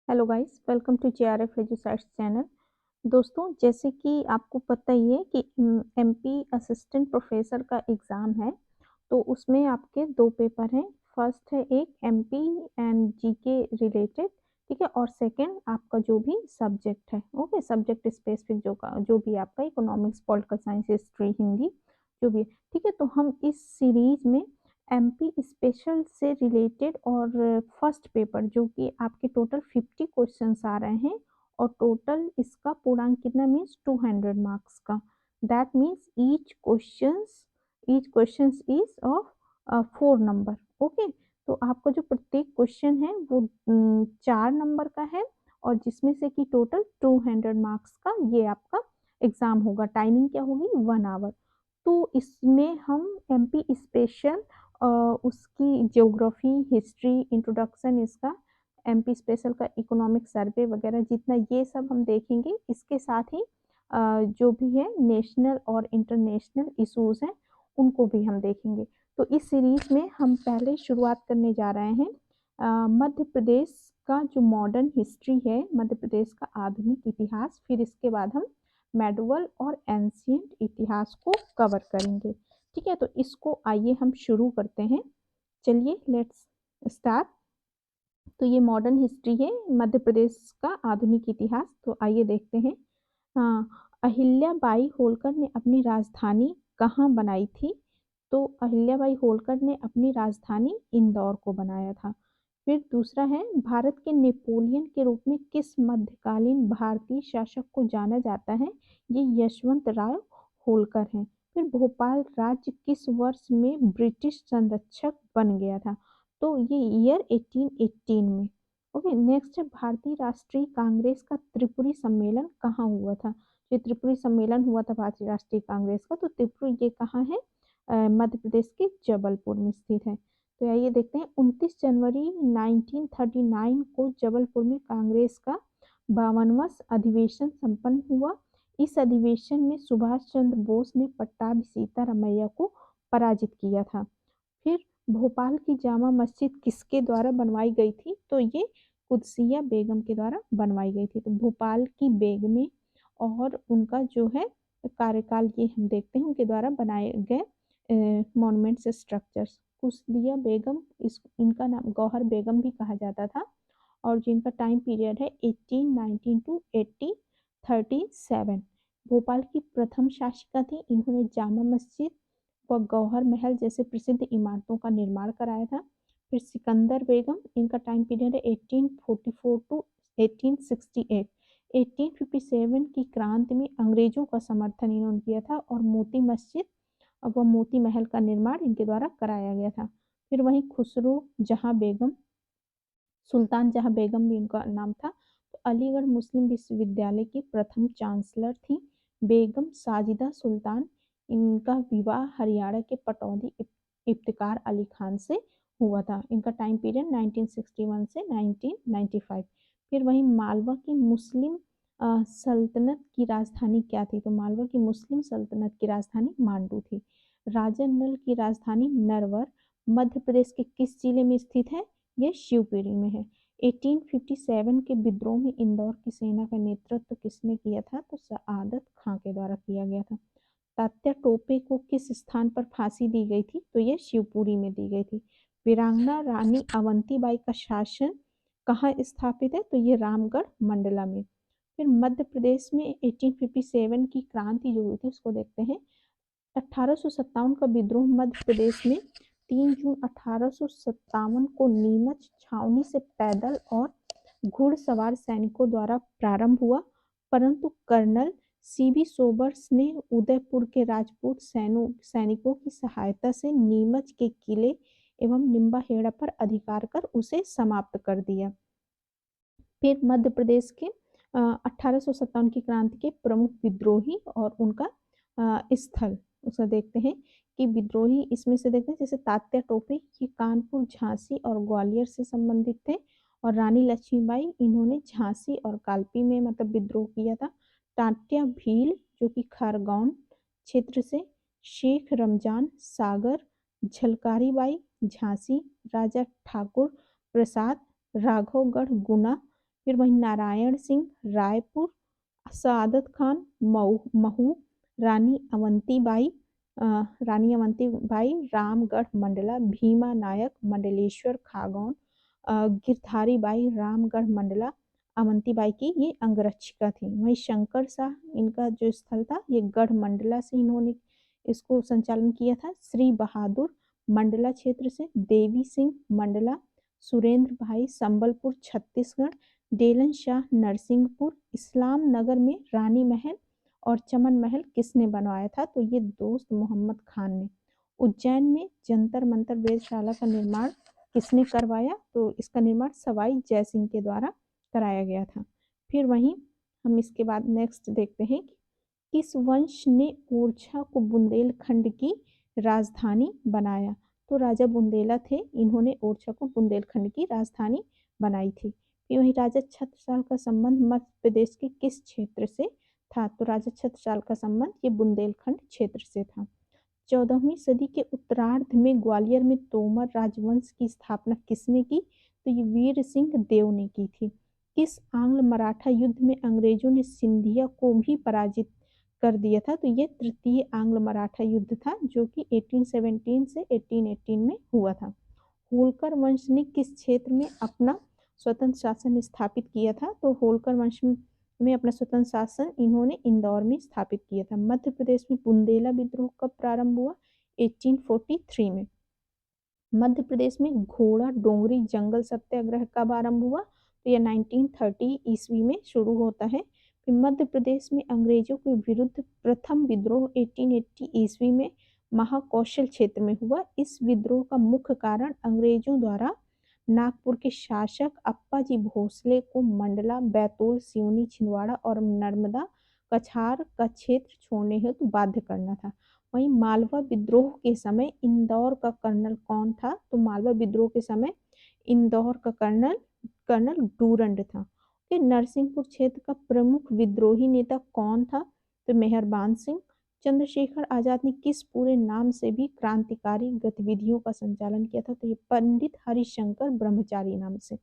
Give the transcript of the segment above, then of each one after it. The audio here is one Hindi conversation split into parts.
Hello guys, welcome to JRF Edusites channel. दोस्तों, जैसे कि आपको पता ही है कि एमपी असिस्टेंट प्रोफेसर का एग्ज़ाम है। तो उसमें आपके दो पेपर हैं। फर्स्ट है एक एमपी एंड जीके रिलेटेड, ठीक है, और सेकंड आपका जो भी सब्जेक्ट है, ओके, सब्जेक्ट स्पेसिफिक जो भी आपका economics, political science, history, Hindi जो भी है, ठीक है। तो हम इस सीरीज में एमपी स्पेशल से रिलेटेड और फर्स्ट पेपर जो कि आपके टोटल 50 क्वेश्चंस आ रहे हैं और टोटल इसका पूर्णांक कितना मीन्स 200 मार्क्स का। That means each questions is of 4 number, okay. तो आपका जो प्रत्येक क्वेश्चन है वो 4 नंबर का है और जिसमें से कि टोटल 200 मार्क्स का ये आपका एग्जाम होगा। टाइमिंग क्या होगी? 1 आवर। तो इसमें हम एमपी स्पेशल उसकी ज्योग्राफी, हिस्ट्री, इंट्रोडक्शन, इसका एमपी स्पेशल का इकोनॉमिक सर्वे वगैरह जितना ये सब हम देखेंगे। इसके साथ ही जो भी है नेशनल और इंटरनेशनल इश्यूज हैं उनको भी हम देखेंगे। तो इस सीरीज में हम पहले शुरुआत करने जा रहे हैं मध्य प्रदेश का जो मॉडर्न हिस्ट्री है, मध्य प्रदेश का आधुनिक इतिहास। फिर इसके बाद हम मेडुअल और एंशियंट इतिहास को कवर करेंगे, ठीक है। तो इसको आइए हम शुरू करते हैं। चलिए, लेट्स स्टार्ट। तो ये मॉडर्न हिस्ट्री है, मध्य प्रदेश का आधुनिक इतिहास। तो आइए देखते हैं। हाँ, अहिल्याबाई होलकर ने अपनी राजधानी कहाँ बनाई थी? तो अहिल्याबाई होलकर ने अपनी राजधानी इंदौर को बनाया था। फिर दूसरा है, भारत के नेपोलियन के रूप में किस मध्यकालीन भारतीय शासक को जाना जाता है? ये यशवंत राव होलकर हैं। फिर भोपाल राज्य किस वर्ष में ब्रिटिश संरक्षक बन गया था? तो ये ईयर 1818 में। ओके, नेक्स्ट है, भारतीय राष्ट्रीय कांग्रेस का त्रिपुरी सम्मेलन कहाँ हुआ था? ये त्रिपुरी सम्मेलन हुआ था भारतीय राष्ट्रीय कांग्रेस का। तो त्रिपुरी ये कहाँ है? मध्य प्रदेश के जबलपुर में स्थित है। तो आइए देखते हैं, 29 जनवरी 1939 को जबलपुर में कांग्रेस का 52वां अधिवेशन संपन्न हुआ। इस अधिवेशन में सुभाष चंद्र बोस ने पट्टाभी सीतारामैया को पराजित किया था। फिर भोपाल की जामा मस्जिद किसके द्वारा बनवाई गई थी? तो ये कुदसिया बेगम के द्वारा बनवाई गई थी। तो भोपाल की बेगमें और उनका जो है कार्यकाल ये हम देखते हैं, उनके द्वारा बनाए गए मॉन्यूमेंट्स, स्ट्रक्चर्स। कुदसिया बेगम, इनका नाम गौहर बेगम भी कहा जाता था और जिनका टाइम पीरियड है 1819 टू 1837। भोपाल की प्रथम शासिका थी। इन्होंने जामा मस्जिद व गौहर महल जैसे प्रसिद्ध इमारतों का निर्माण कराया था। फिर सिकंदर बेगम, इनका टाइम पीरियड है 1844 टू 1868। 1857 की क्रांति में अंग्रेजों का समर्थन इन्होंने किया था और मोती मस्जिद व मोती महल का निर्माण इनके द्वारा कराया गया था। फिर वहीं खुसरो जहां बेगम, सुल्तान जहां बेगम भी इनका नाम था, तो अलीगढ़ मुस्लिम विश्वविद्यालय की प्रथम चांसलर थी। बेगम साजिदा सुल्तान, इनका विवाह हरियाणा के पटौदी इफ्तिकार अली खान से हुआ था। इनका टाइम पीरियड 1961 से 1995। फिर वहीं मालवा की मुस्लिम सल्तनत की राजधानी क्या थी? तो मालवा की मुस्लिम सल्तनत की राजधानी मांडू थी। राजा नल की राजधानी नरवर मध्य प्रदेश के किस जिले में स्थित है? ये शिवपुरी में है। 1857 के विद्रोह में इंदौर की सेना का नेतृत्व किसने किया था? तो सआदत खां के द्वारा किया गया था। तात्या टोपे को किस स्थान पर फांसी दी गई थी? तो ये शिवपुरी में दी गई थी। वीरांगना रानी अवंतीबाई का शासन कहाँ स्थापित है? तो ये रामगढ़ मंडला में। फिर मध्य प्रदेश में 1857 की क्रांति जो हुई थी उसको देखते हैं। 1857 का विद्रोह मध्य प्रदेश में 3 जून 1857 को नीमच छावनी से पैदल और घुड़सवार सैनिकों द्वारा प्रारंभ हुआ, परंतु कर्नल सीबी सोबर्स ने उदयपुर के राजपूत सैनिकों की सहायता से नीमच के किले एवं निम्बाहेड़ा पर अधिकार कर उसे समाप्त कर दिया। फिर मध्य प्रदेश के 1857 की क्रांति के प्रमुख विद्रोही और उनका स्थल उसे देखते हैं कि विद्रोही इसमें से देखते हैं, जैसे तात्या टोपे, ये कानपुर, झांसी और ग्वालियर से संबंधित थे। और रानी लक्ष्मीबाई, इन्होंने झांसी और कालपी में मतलब विद्रोह किया था। तात्या भील जो कि खरगोन क्षेत्र से। शेख रमजान सागर, झलकारी बाई झांसी, राजा ठाकुर प्रसाद राघवगढ़ गुना, फिर वहीं नारायण सिंह रायपुर, सादत खान महू, रानी अवंतीबाई रामगढ़ मंडला, भीमा नायक मंडलेश्वर खागौन, गिरधारी बाई रामगढ़ मंडला, अवंतीबाई की ये अंगरक्षिका थी। वहीं शंकर शाह, इनका जो स्थल था ये गढ़ मंडला से इन्होंने इसको संचालन किया था। श्री बहादुर मंडला क्षेत्र से, देवी सिंह मंडला, सुरेंद्र भाई संबलपुर छत्तीसगढ़, डेलन शाह नरसिंहपुर, इस्लाम नगर में रानी महल और चमन महल किसने बनवाया था? तो ये दोस्त मोहम्मद खान ने। उज्जैन में जंतर मंतर वेधशाला का निर्माण किसने करवाया? तो इसका निर्माण सवाई जयसिंह के द्वारा कराया गया था। फिर वहीं हम इसके बाद नेक्स्ट देखते हैं कि किस वंश ने ओरछा को बुंदेलखंड की राजधानी बनाया? तो राजा बुंदेला थे, इन्होंने ओरछा को बुंदेलखंड की राजधानी बनाई थी। फिर वहीं राजा छत्रसाल का संबंध मध्य प्रदेश के किस क्षेत्र से था? तो राजा छत्रसाल का संबंध ये बुंदेलखंड क्षेत्र से था। 14वीं सदी के उत्तरार्ध में ग्वालियर में तोमर राजवंश की स्थापना किसने की? तो ये वीर सिंह देव ने की थी। किस आंग्ल मराठा युद्ध में अंग्रेजों ने सिंधिया को भी पराजित कर दिया था? तो ये तृतीय आंग्ल मराठा युद्ध था जो कि 1817 से 1818 में हुआ था। होलकर वंश ने किस क्षेत्र में अपना स्वतंत्र शासन स्थापित किया था? तो होलकर वंश में अपना स्वतंत्र शासन इन्होंने इंदौर में स्थापित किया था। मध्य प्रदेश में बुंदेला विद्रोह कब प्रारंभ हुआ? 1843 में। मध्य प्रदेश में घोड़ा डोंगरी जंगल सत्याग्रह कब आरंभ हुआ? तो यह 1930 ईस्वी में शुरू होता है। फिर मध्य प्रदेश में अंग्रेजों के विरुद्ध प्रथम विद्रोह 1880 ईस्वी में महाकौशल क्षेत्र में हुआ। इस विद्रोह का मुख्य कारण अंग्रेजों द्वारा नागपुर के शासक अप्पाजी भोसले को मंडला, बैतूल, सिवनी, छिंदवाड़ा और नर्मदा कछार का क्षेत्र छोड़ने हेतु बाध्य करना था। वहीं मालवा विद्रोह के समय इंदौर का कर्नल कौन था? तो मालवा विद्रोह के समय इंदौर का कर्नल डूरंड था। फिर नरसिंहपुर क्षेत्र का प्रमुख विद्रोही नेता कौन था? तो मेहरबान सिंह। चंद्रशेखर आजाद ने किस पूरे नाम से भी क्रांतिकारी गतिविधियों का संचालन किया था? तो ये पंडित हरिशंकर ब्रह्मचारी नाम से।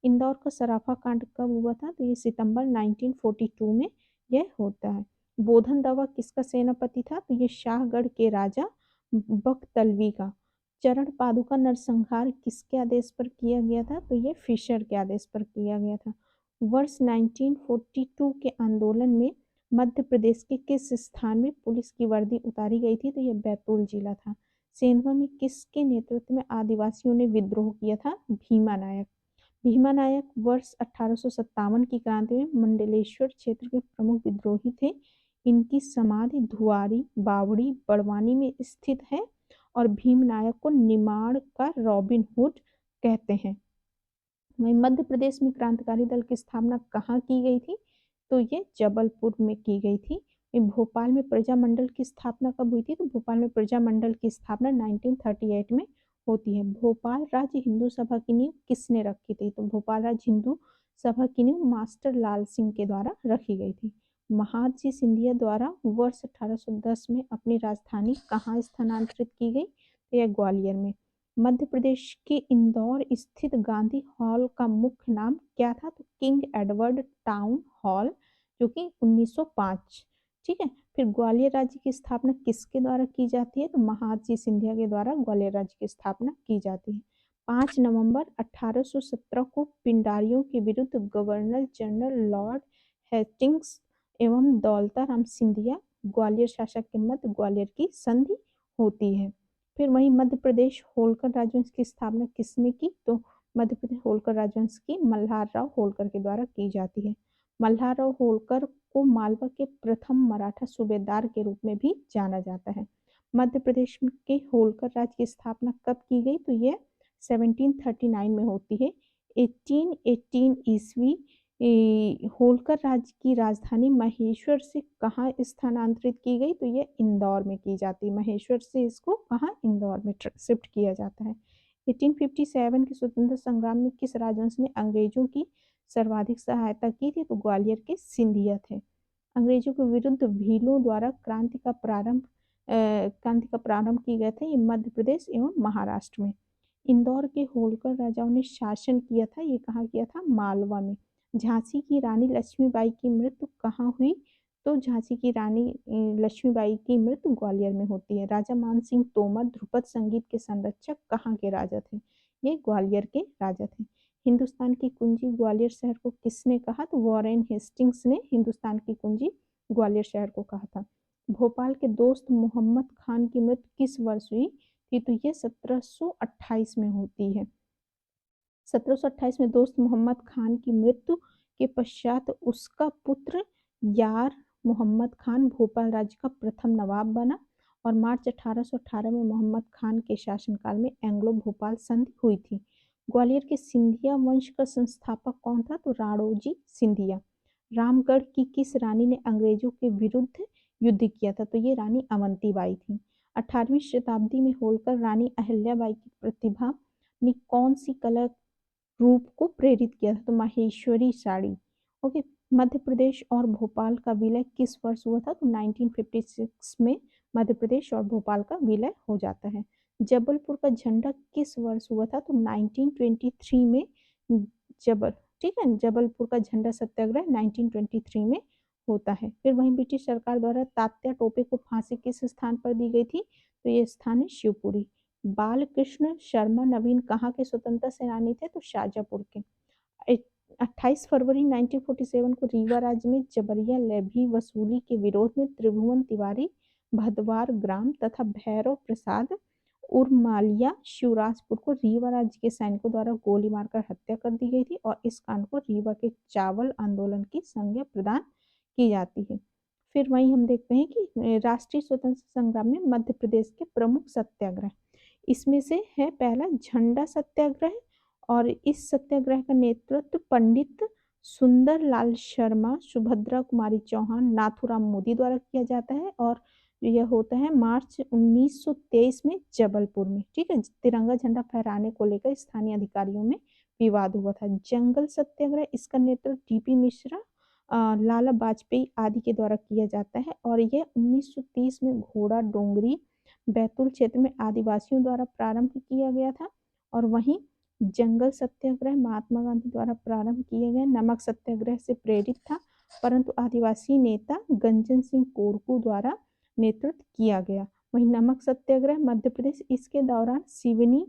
इंदौर का सराफा कांड कब हुआ था? तो ये सितंबर 1942 में यह होता है। बोधन दावा किसका सेनापति था? तो ये शाहगढ़ के राजा बख्तलवी का। चरण पादुका नरसंहार किसके आदेश पर किया गया था? तो ये फिशर के आदेश पर किया गया था। वर्ष 1942 के आंदोलन में मध्य प्रदेश के किस स्थान में पुलिस की वर्दी उतारी गई थी? तो यह बैतूल जिला था। सेंधवा में किसके नेतृत्व में आदिवासियों ने विद्रोह किया था? भीमा नायक। भीमा नायक वर्ष 1857 की क्रांति में मंडलेश्वर क्षेत्र के प्रमुख विद्रोही थे। इनकी समाधि धुआरी, बावड़ी, बड़वानी में स्थित है और भीम नायक को निमाड़ का रॉबिन हुड कहते हैं। वहीं मध्य प्रदेश में क्रांतिकारी दल की स्थापना कहाँ की गई थी? तो ये जबलपुर में की गई थी। भोपाल में प्रजामंडल की स्थापना कब हुई थी? तो भोपाल में प्रजामंडल की स्थापना 1938 में होती है। भोपाल राज्य हिंदू सभा की नींव किसने रखी थी? तो भोपाल राज्य हिंदू सभा की नींव मास्टर लाल सिंह के द्वारा रखी गई थी। महादजी सिंधिया द्वारा वर्ष 1810 में अपनी राजधानी कहाँ स्थानांतरित की गई? तो यह ग्वालियर में। मध्य प्रदेश के इंदौर स्थित गांधी हॉल का मुख्य नाम क्या था? तो किंग एडवर्ड टाउन हॉल, जो कि 1905। ठीक है। फिर ग्वालियर राज्य की स्थापना किसके द्वारा की जाती है? तो महादजी सिंधिया के द्वारा ग्वालियर राज्य की स्थापना की जाती है। 5 नवंबर 1817 को पिंडारियों के विरुद्ध गवर्नर जनरल लॉर्ड हेस्टिंग्स एवं दौलता राम सिंधिया ग्वालियर शासक के मध्य ग्वालियर की संधि होती है। फिर वहीं मध्य प्रदेश होलकर राजवंश की स्थापना किसने की? तो मध्य प्रदेश होलकर राजवंश की मल्हार राव होलकर के द्वारा की जाती है। मल्हार राव होलकर को मालवा के प्रथम मराठा सूबेदार के रूप में भी जाना जाता है। मध्य प्रदेश के होलकर राज्य की स्थापना कब की गई? तो यह 1739 में होती है। 1818 ईस्वी होलकर राज्य की राजधानी महेश्वर से कहाँ स्थानांतरित की गई? तो ये इंदौर में की जाती है। महेश्वर से इसको कहाँ? इंदौर में शिफ्ट किया जाता है। 1857 के स्वतंत्रता संग्राम में किस राजवंश ने अंग्रेजों की सर्वाधिक सहायता की थी? तो ग्वालियर के सिंधिया थे। अंग्रेजों के विरुद्ध भीलों द्वारा क्रांति का प्रारंभ किए गए थे ये मध्य प्रदेश एवं महाराष्ट्र में। इंदौर के होलकर राजाओं ने शासन किया था, ये कहाँ किया था? मालवा में। झांसी की रानी लक्ष्मीबाई की मृत्यु कहाँ हुई? तो झांसी की रानी लक्ष्मीबाई की मृत्यु ग्वालियर में होती है। राजा मानसिंह तोमर ध्रुपद संगीत के संरक्षक कहाँ के राजा थे? ये ग्वालियर के राजा थे। हिंदुस्तान की कुंजी ग्वालियर शहर को किसने कहा? तो वॉरेन हेस्टिंग्स ने हिंदुस्तान की कुंजी ग्वालियर शहर को कहा था। भोपाल के दोस्त मोहम्मद खान की मृत्यु किस वर्ष हुई थी? तो ये 1728 में होती है। 1728 में दोस्त मोहम्मद खान की मृत्यु के पश्चात उसका पुत्र यार मोहम्मद खान भोपाल राज्य का प्रथम नवाब बना और मार्च 1818 में मोहम्मद खान के शासनकाल में एंग्लो भोपाल संधि हुई थी। ग्वालियर के सिंधिया वंश का संस्थापक कौन था? तो राणोजी सिंधिया। रामगढ़ की किस रानी ने अंग्रेजों के विरुद्ध युद्ध किया था? तो ये रानी अवंतीबाई थी। 18वीं शताब्दी में होलकर रानी अहिल्याबाई की प्रतिभा ने कौन सी कला रूप को प्रेरित किया था? तो माहेश्वरी साड़ी। ओके। मध्य प्रदेश और भोपाल का विलय किस वर्ष हुआ था? तो 1956 में मध्य प्रदेश और भोपाल का विलय हो जाता है। जबलपुर का झंडा किस वर्ष हुआ था? तो 1923 में जबल ठीक है, जबलपुर का झंडा सत्याग्रह 1923 में होता है। फिर वहीं ब्रिटिश सरकार द्वारा तात्या टोपे को फांसी किस स्थान पर दी गई थी? तो ये स्थान है शिवपुरी। बाल कृष्ण शर्मा नवीन कहाँ के स्वतंत्रता सेनानी थे? तो शाजापुर के। 28 फरवरी 1947 को रीवा राज्य में जबरिया लेवी वसूली के विरोध में त्रिभुवन तिवारी, भदवार ग्राम तथा भैरव प्रसाद उर्मालिया शिवराजपुर को रीवा राज्य के सैनिकों द्वारा गोली मारकर हत्या कर दी गई थी और इस कांड को रीवा के चावल आंदोलन की संज्ञा प्रदान की जाती है। फिर वहीं हम देखते हैं कि राष्ट्रीय स्वतंत्रता संग्राम में मध्य प्रदेश के प्रमुख सत्याग्रह, इसमें से है पहला झंडा सत्याग्रह और इस सत्याग्रह का नेतृत्व पंडित सुंदर लाल शर्मा, सुभद्रा कुमारी चौहान, नाथूराम मोदी द्वारा किया जाता है और यह होता है मार्च 1923 में जबलपुर में। ठीक है, तिरंगा झंडा फहराने को लेकर स्थानीय अधिकारियों में विवाद हुआ था। जंगल सत्याग्रह, इसका नेतृत्व टीपी मिश्रा, लाला वाजपेयी आदि के द्वारा किया जाता है और यह 1930 में घोड़ा डोंगरी बैतूल क्षेत्र में आदिवासियों द्वारा प्रारंभ किया गया था। और वहीं जंगल सत्याग्रह महात्मा गांधी द्वारा प्रारंभ किए गए नमक सत्याग्रह से प्रेरित था, परंतु आदिवासी नेता गंजन सिंह कोरकू द्वारा नेतृत्व किया गया। वहीं नमक सत्याग्रह मध्य प्रदेश, इसके दौरान सिवनी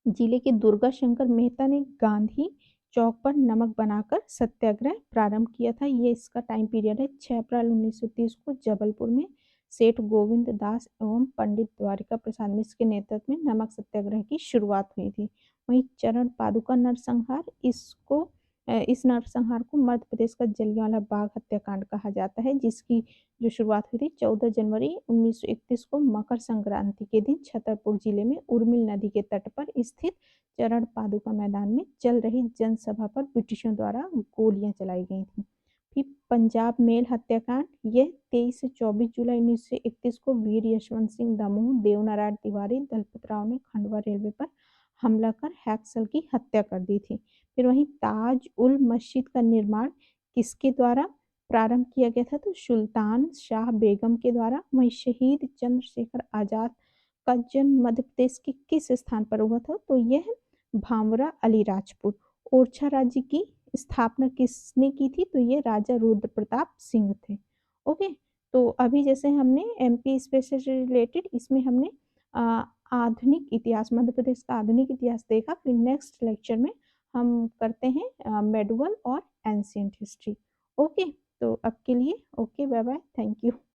जिले के दुर्गा शंकर मेहता ने गांधी चौक पर नमक बनाकर सत्याग्रह प्रारंभ किया था। ये इसका टाइम पीरियड है। 6 अप्रैल 1930 को जबलपुर में सेठ गोविंद दास एवं पंडित द्वारिका प्रसाद मिश्र के नेतृत्व में नमक सत्याग्रह की शुरुआत हुई थी। वहीं चरण पादुका नरसंहार, इस नरसंहार को मध्य प्रदेश का जलियांवाला बाग हत्याकांड कहा जाता है, जिसकी जो शुरुआत हुई थी 14 जनवरी 1931 को मकर संक्रांति के दिन छतरपुर जिले में उर्मिल नदी के तट पर स्थित चरण पादुका मैदान में चल रही जनसभा पर ब्रिटिशों द्वारा गोलियां चलाई गई थी। फिर पंजाब मेल हत्याकांड, यह 23 से 24 जुलाई 1931 को वीर यशवंत सिंह दमोह, देवनारायण तिवारी, दलपत राव ने खंडवा रेलवे पर हमला कर हैक्सल की हत्या कर दी थी। फिर वहीं ताज उल मस्जिद का निर्माण किसके द्वारा प्रारंभ किया गया था? तो सुल्तान शाह बेगम के द्वारा। वहीं शहीद चंद्रशेखर आजाद का जन्म मध्य प्रदेश के किस स्थान पर हुआ था? तो यह भांवरा अलीराजपुर। ओरछा राज्य की स्थापना किसने की थी? तो ये राजा रुद्र प्रताप सिंह थे। ओके, तो अभी जैसे हमने एमपी स्पेशल से रिलेटेड, इसमें हमने आधुनिक इतिहास, मध्य प्रदेश का आधुनिक इतिहास देखा। फिर नेक्स्ट लेक्चर में हम करते हैं मेडुअल और एंशियंट हिस्ट्री। ओके, तो अब के लिए okay, bye bye, thank you.